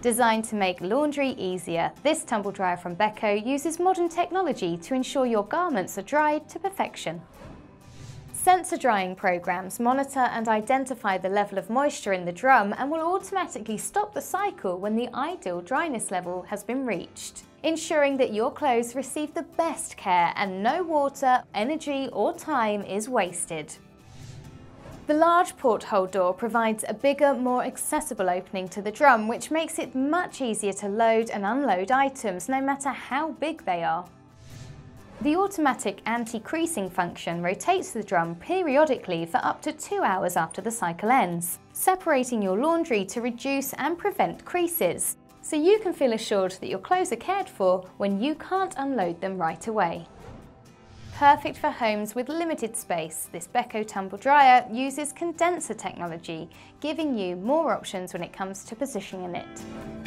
Designed to make laundry easier, this tumble dryer from Beko uses modern technology to ensure your garments are dried to perfection. Sensor drying programs monitor and identify the level of moisture in the drum and will automatically stop the cycle when the ideal dryness level has been reached, ensuring that your clothes receive the best care and no water, energy or time is wasted. The large porthole door provides a bigger, more accessible opening to the drum, which makes it much easier to load and unload items, no matter how big they are. The automatic anti-creasing function rotates the drum periodically for up to 2 hours after the cycle ends, separating your laundry to reduce and prevent creases, so you can feel assured that your clothes are cared for when you can't unload them right away. Perfect for homes with limited space, this Beko Tumble Dryer uses condenser technology, giving you more options when it comes to positioning it.